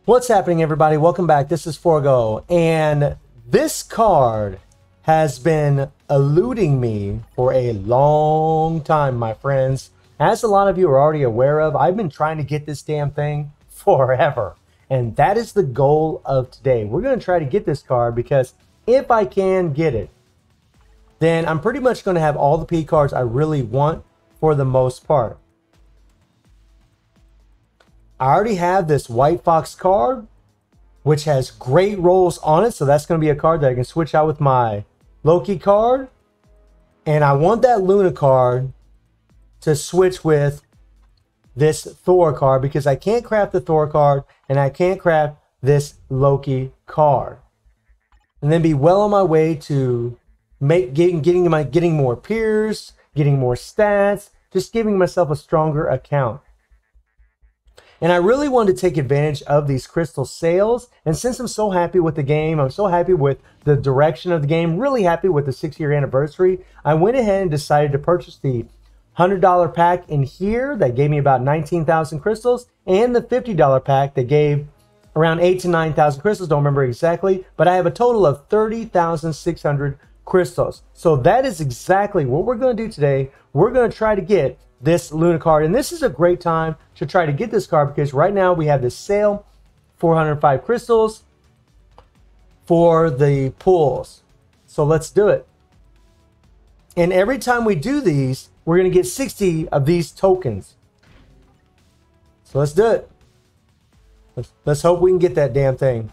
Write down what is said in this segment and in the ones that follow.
What's happening, everybody? Welcome back. This is Forgo, and this card has been eluding me for a long time, my friends. As a lot of you are already aware of, I've been trying to get this damn thing forever, and that is the goal of today. We're going to try to get this card because if I can get it, then I'm pretty much going to have all the P cards I really want for the most part. I already have this White Fox card, which has great rolls on it. So that's going to be a card that I can switch out with my Loki card. And I want that Luna card to switch with this Thor card because I can't craft the Thor card and I can't craft this Loki card. And then be well on my way to getting more peers, getting more stats, just giving myself a stronger account. And I really wanted to take advantage of these crystal sales. And since I'm so happy with the game, I'm so happy with the direction of the game, really happy with the 6-year anniversary, I went ahead and decided to purchase the $100 pack in here that gave me about 19,000 crystals, and the $50 pack that gave around 8,000 to 9,000 crystals, don't remember exactly, but I have a total of 30,600 crystals. So that is exactly what we're going to do today. We're going to try to get this Luna card, and this is a great time to try to get this card because right now we have this sale, 405 crystals for the pulls. So let's do it. And every time we do these, we're going to get 60 of these tokens. So let's do it. Let's hope we can get that damn thing.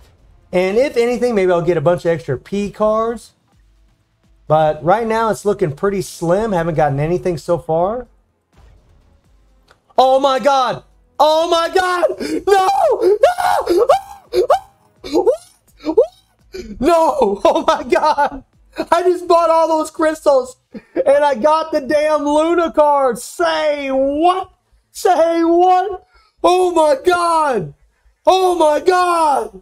And if anything, maybe I'll get a bunch of extra P cards. But right now it's looking pretty slim. Haven't gotten anything so far. Oh my God! Oh my God! No! No! What? No! Oh my God! I just bought all those crystals and I got the damn Luna card. Say what? Say what? Oh my God! Oh my God!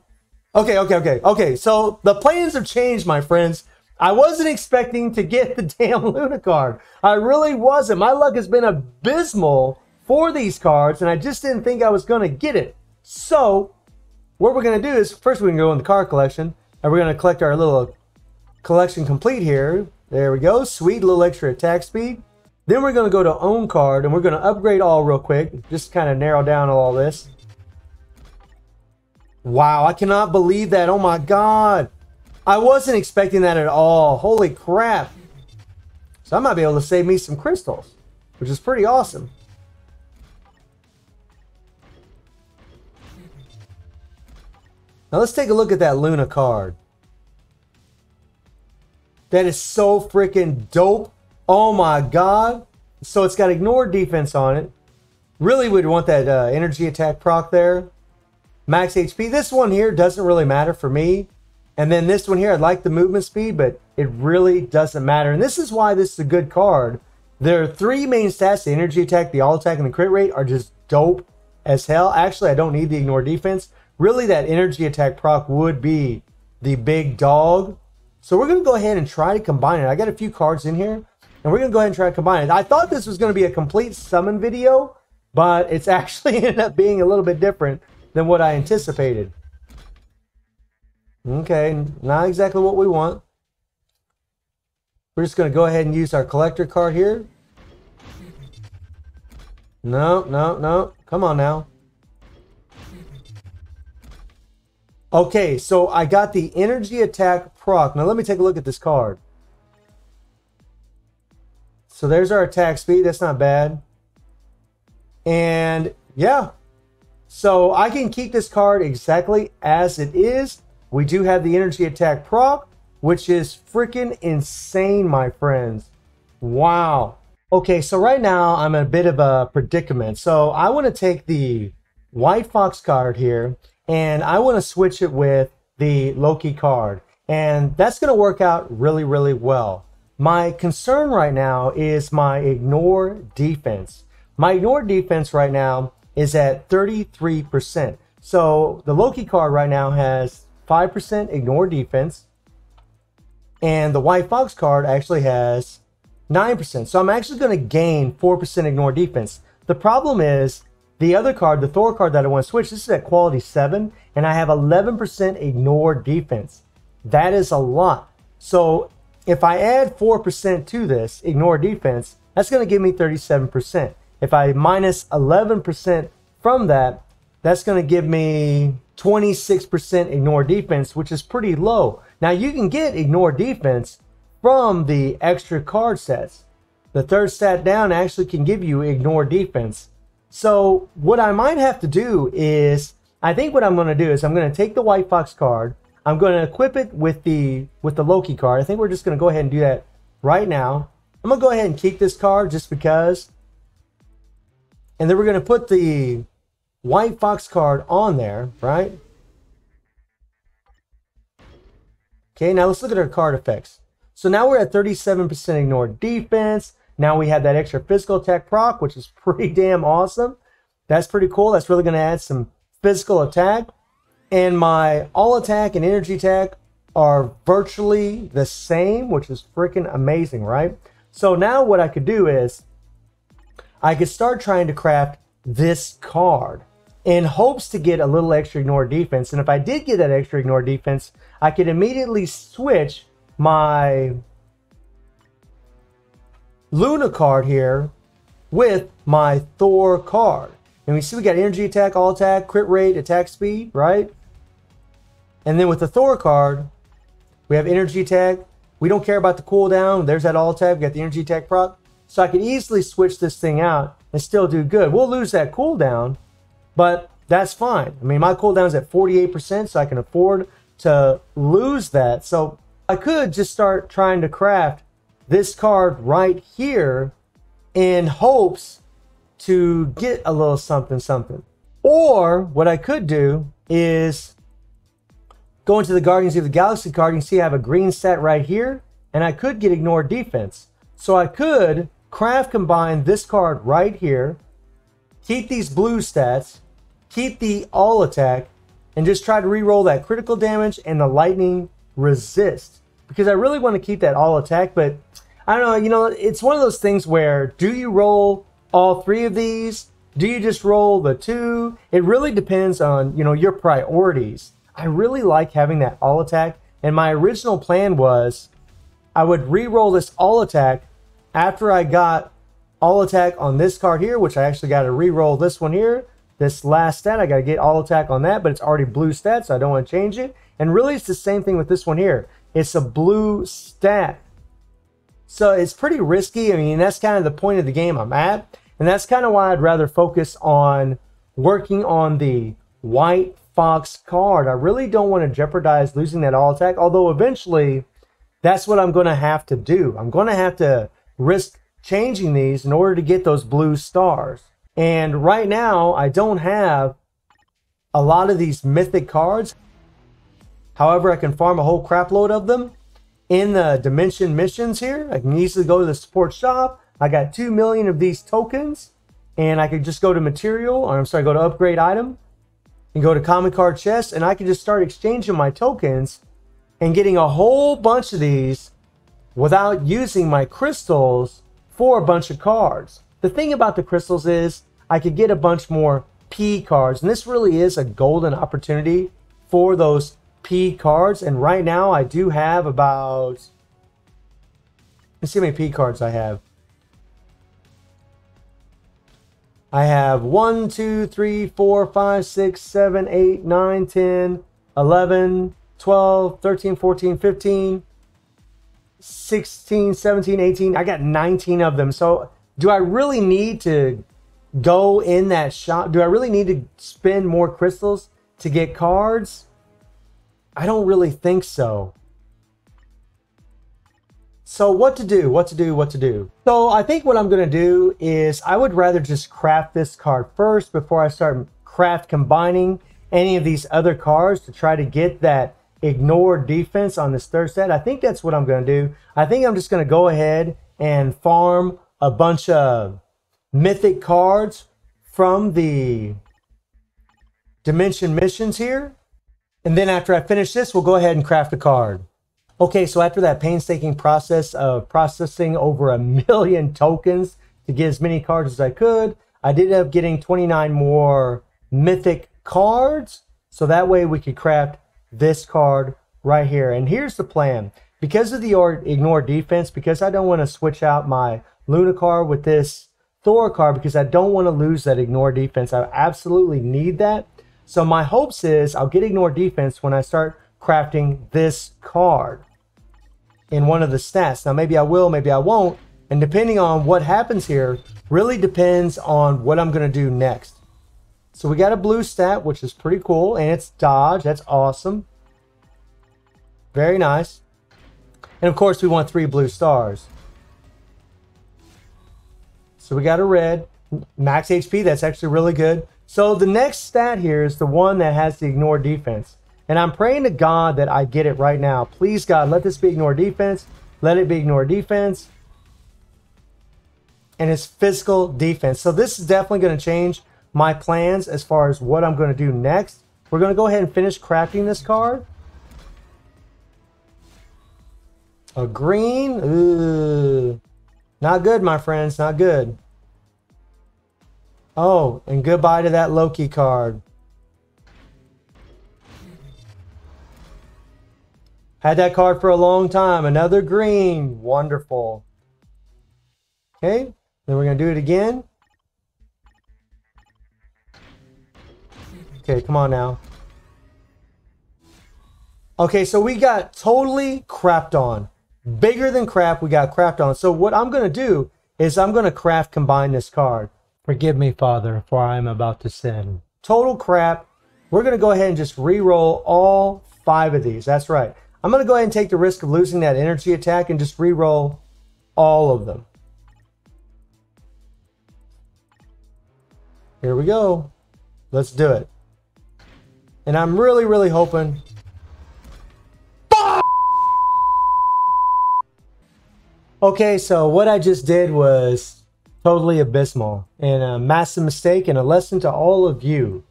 Okay. So the plans have changed, my friends. I wasn't expecting to get the damn Luna card. I really wasn't. My luck has been abysmal for these cards, and I just didn't think I was going to get it. So what we're going to do is first we're going to go in the card collection, and we're going to collect our little collection complete here. There we go. Sweet, little extra attack speed. Then we're going to go to own card, and we're going to upgrade all real quick. Just kind of narrow down all this. Wow, I cannot believe that. Oh my God. I wasn't expecting that at all. Holy crap. So I might be able to save me some crystals, which is pretty awesome. Now let's take a look at that Luna card. That is so freaking dope. Oh my God. So it's got ignore defense on it. Really would want that energy attack proc there. Max HP. This one here doesn't really matter for me. And then this one here, I like the movement speed, but it really doesn't matter. And this is why this is a good card. There are three main stats, the energy attack, the all attack, and the crit rate are just dope as hell. Actually, I don't need the ignore defense. Really, that energy attack proc would be the big dog. So we're going to go ahead and try to combine it. I got a few cards in here, and we're going to go ahead and try to combine it. I thought this was going to be a complete summon video, but it's actually ended up being a little bit different than what I anticipated. Okay, not exactly what we want. We're just going to go ahead and use our collector card here. No. Come on now. Okay, so I got the energy attack proc. Now let me take a look at this card. So there's our attack speed. That's not bad. And yeah. So I can keep this card exactly as it is. We do have the energy attack proc, which is freaking insane, my friends. Wow. Okay, so right now I'm in a bit of a predicament. So I want to take the White Fox card here, and I want to switch it with the Loki card. And that's going to work out really, really well. My concern right now is my ignore defense. My ignore defense right now is at 33%. So the Loki card right now has 5% ignore defense. And the White Fox card actually has 9%. So I'm actually going to gain 4% ignore defense. The problem is the other card, the Thor card that I want to switch, this is at quality 7, and I have 11% ignore defense. That is a lot. So if I add 4% to this ignore defense, that's going to give me 37%. If I minus 11% from that, that's going to give me 26% ignore defense, which is pretty low. Now you can get ignore defense from the extra card sets. The third stat down actually can give you ignore defense. So what I might have to do is, I think what I'm going to do is I'm going to take the White Fox card. I'm going to equip it with the Loki card. I think we're just going to go ahead and do that right now. I'm going to go ahead and keep this card just because. And then we're going to put the White Fox card on there, right? Okay, now let's look at our card effects. So now we're at 37% ignore defense. Now we have that extra physical attack proc, which is pretty damn awesome. That's pretty cool. That's really going to add some physical attack. And my all attack and energy attack are virtually the same, which is freaking amazing, right? So now what I could do is I could start trying to craft this card in hopes to get a little extra ignore defense. And if I did get that extra ignore defense, I could immediately switch my Luna card here with my Thor card. And we see we got energy attack, all attack, crit rate, attack speed, right? And then with the Thor card, we have energy attack. We don't care about the cooldown. There's that all attack. We got the energy attack proc. So I could easily switch this thing out and still do good. We'll lose that cooldown, but that's fine. I mean, my cooldown is at 48%, so I can afford to lose that. So I could just start trying to craft this card right here in hopes to get a little something something. Or what I could do is go into the Guardians of the Galaxy card. You can see I have a green stat right here, and I could get ignore defense. So I could craft combine this card right here, keep these blue stats, keep the all attack, and just try to re-roll that critical damage and the lightning resist. Because I really want to keep that all attack, but I don't know, you know, it's one of those things where, do you roll all 3 of these? Do you just roll the 2? It really depends on, you know, your priorities. I really like having that all attack, and my original plan was I would re-roll this all attack after I got all attack on this card here, which I actually got to re-roll this one here. This last stat, I got to get all attack on that, but it's already blue stat, so I don't want to change it. And really, it's the same thing with this one here. It's a blue stat. So it's pretty risky. I mean, that's kind of the point of the game I'm at. And that's kind of why I'd rather focus on working on the White Fox card. I really don't want to jeopardize losing that all attack, although eventually that's what I'm going to have to do. I'm going to have to risk changing these in order to get those blue stars. And right now, I don't have a lot of these mythic cards. However, I can farm a whole crap load of them in the Dimension missions here. I can easily go to the support shop. I got 2 million of these tokens, and I could just go to material, or I'm sorry, go to upgrade item, and go to common card chest, and I can just start exchanging my tokens and getting a whole bunch of these without using my crystals for a bunch of cards. The thing about the crystals is I could get a bunch more P cards, and this really is a golden opportunity for those P cards. And right now I do have about, let's see how many P cards I have. I have 1, 2, 3, 4, 5, 6, 7, 8, 9, 10, 11, 12, 13, 14, 15, 16, 17, 18. I got 19 of them. So do I really need to go in that shop? Do I really need to spend more crystals to get cards? I don't really think so. So what to do, what to do, what to do? So I think what I'm going to do is I would rather just craft this card first before I start combining any of these other cards to try to get that ignore defense on this third set. I think that's what I'm going to do. I think I'm just going to go ahead and farm a bunch of mythic cards from the Dimension missions here. And then after I finish this, we'll go ahead and craft a card. Okay, so after that painstaking process of processing over 1 million tokens to get as many cards as I could, I did end up getting 29 more mythic cards. So that way we could craft this card right here. And here's the plan. Because of the ignore defense, because I don't want to switch out my Luna card with this Thor card, because I don't want to lose that ignore defense. I absolutely need that. So my hopes is I'll get ignore defense when I start crafting this card in one of the stats. Now maybe I will, maybe I won't. And depending on what happens here, really depends on what I'm going to do next. So we got a blue stat, which is pretty cool. And it's dodge. That's awesome. Very nice. And of course we want 3 blue stars. So we got a red. Max HP. That's actually really good. So the next stat here is the one that has the ignore defense. And I'm praying to God that I get it right now. Please, God, let this be ignore defense. Let it be ignore defense. And it's physical defense. So this is definitely going to change my plans as far as what I'm going to do next. We're going to go ahead and finish crafting this card. A green. Ooh. Not good, my friends. Not good. Oh, and goodbye to that Loki card. Had that card for a long time. Another green. Wonderful. Okay. Then we're going to do it again. Okay, come on now. Okay, so we got totally crapped on. Bigger than crap, we got crapped on. So what I'm going to do is I'm going to craft combine this card. Forgive me, Father, for I am about to sin. Total crap. We're going to go ahead and just re-roll all 5 of these. That's right. I'm going to go ahead and take the risk of losing that energy attack and just re-roll all of them. Here we go. Let's do it. And I'm really, really hoping... Okay, so what I just did was totally abysmal and a massive mistake, and a lesson to all of you.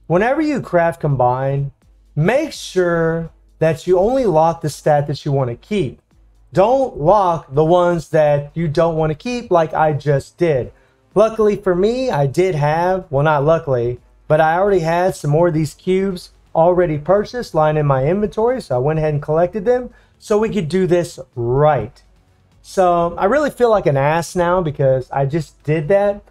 Whenever you craft combine, make sure that you only lock the stat that you want to keep. Don't lock the ones that you don't want to keep like I just did. Luckily for me, I did have, well, not luckily, but I already had some more of these cubes already purchased lying in my inventory. So I went ahead and collected them so we could do this right. So I really feel like an ass now because I just did that.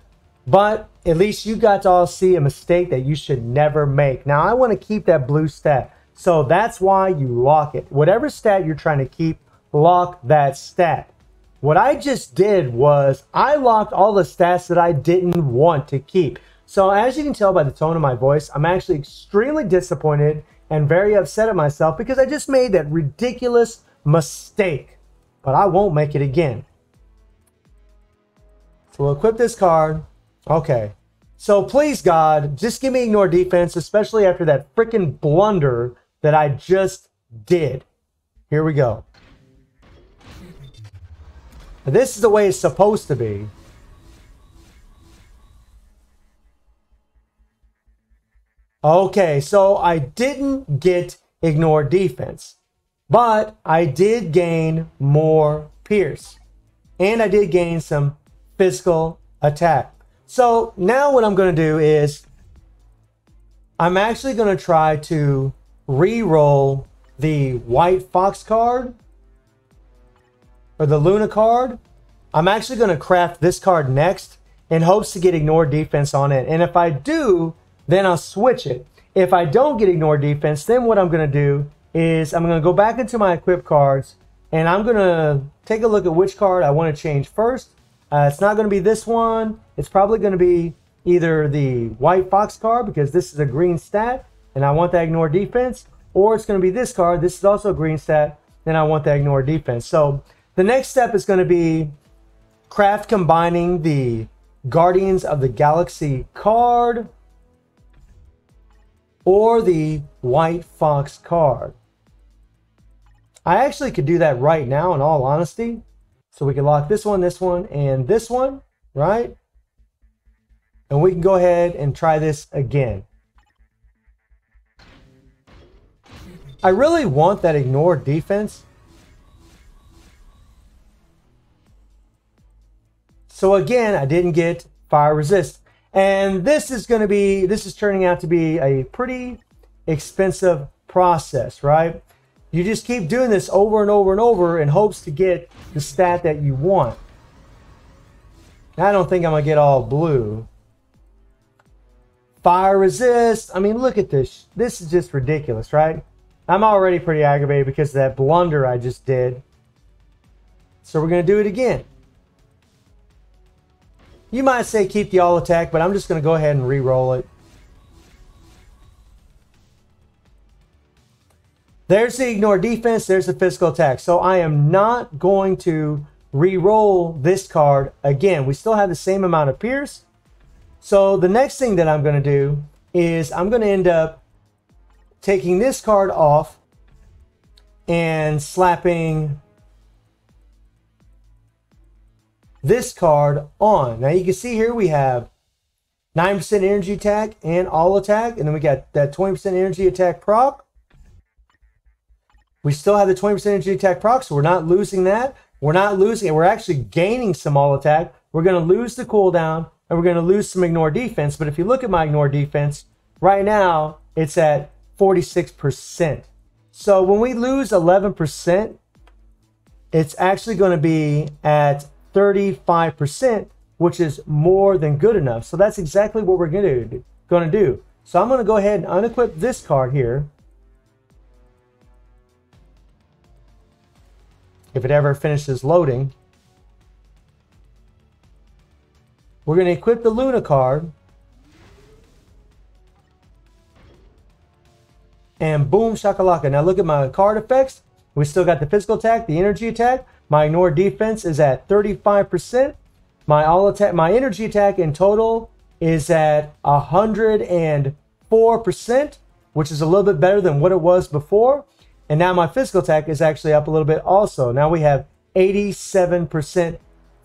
But at least you got to all see a mistake that you should never make. Now I want to keep that blue stat. So that's why you lock it. Whatever stat you're trying to keep, lock that stat. What I just did was I locked all the stats that I didn't want to keep. So as you can tell by the tone of my voice, I'm actually extremely disappointed and very upset at myself because I just made that ridiculous mistake. But I won't make it again. So we'll equip this card. Okay. So please, God, just give me ignore defense, especially after that freaking blunder that I just did. Here we go. This is the way it's supposed to be. Okay, so I didn't get ignore defense, but I did gain more pierce. And I did gain some physical attack. So now what I'm going to do is I'm actually going to try to re-roll the White Fox card or the Luna card. I'm actually going to craft this card next in hopes to get ignore defense on it. And if I do, then I'll switch it. If I don't get ignore defense, then what I'm going to do is I'm going to go back into my equip cards and I'm going to take a look at which card I want to change first. It's not going to be this one. It's probably going to be either the White Fox card because this is a green stat and I want that ignore defense, or it's going to be this card. This is also a green stat and I want that ignore defense. So the next step is going to be craft combining the Guardians of the Galaxy card or the White Fox card. I actually could do that right now in all honesty. So we can lock this one, and this one, right? And we can go ahead and try this again. I really want that ignore defense. So again, I didn't get fire resist. And this is turning out to be a pretty expensive process, right? You just keep doing this over and over and over in hopes to get the stat that you want. I don't think I'm going to get all blue. Fire resist. I mean, look at this. This is just ridiculous, right? I'm already pretty aggravated because of that blunder I just did. So we're going to do it again. You might say keep the all attack, but I'm just going to go ahead and re-roll it. There's the ignore defense. There's the physical attack. So I am not going to re-roll this card again. We still have the same amount of Pierce. So the next thing that I'm going to do is I'm going to end up taking this card off and slapping this card on. Now you can see here we have 9% energy attack and all attack, and then we got that 20% energy attack proc. We still have the 20% energy attack proc, so we're not losing that. We're not losing it. We're actually gaining some all attack. We're going to lose the cooldown, and we're going to lose some ignore defense. But if you look at my ignore defense, right now it's at 46%. So when we lose 11%, it's actually going to be at 35%, which is more than good enough. So that's exactly what we're going to do. So I'm going to go ahead and unequip this card here. If it ever finishes loading. We're going to equip the Luna card. And boom, shakalaka. Now look at my card effects. We still got the physical attack, the energy attack. My ignore defense is at 35%. My all attack, my energy attack in total is at 104%, which is a little bit better than what it was before. And now my physical attack is actually up a little bit also. Now we have 87%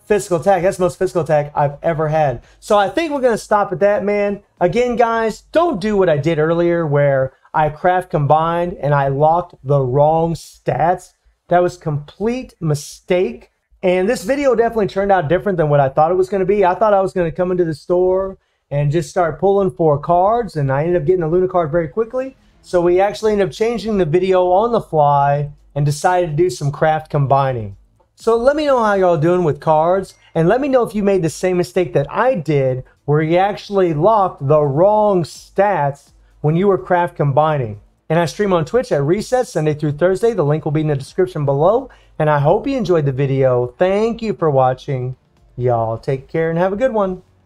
physical attack. That's the most physical attack I've ever had. So I think we're going to stop at that, man. Again, guys, don't do what I did earlier where I craft combined and I locked the wrong stats. That was a complete mistake. And this video definitely turned out different than what I thought it was going to be. I thought I was going to come into the store and just start pulling for cards, and I ended up getting a Luna card very quickly. So we actually ended up changing the video on the fly and decided to do some craft combining. So let me know how y'all doing with cards, and let me know if you made the same mistake that I did where you actually locked the wrong stats when you were craft combining. And I stream on Twitch at Reset Sunday through Thursday. The link will be in the description below. And I hope you enjoyed the video. Thank you for watching. Y'all take care and have a good one.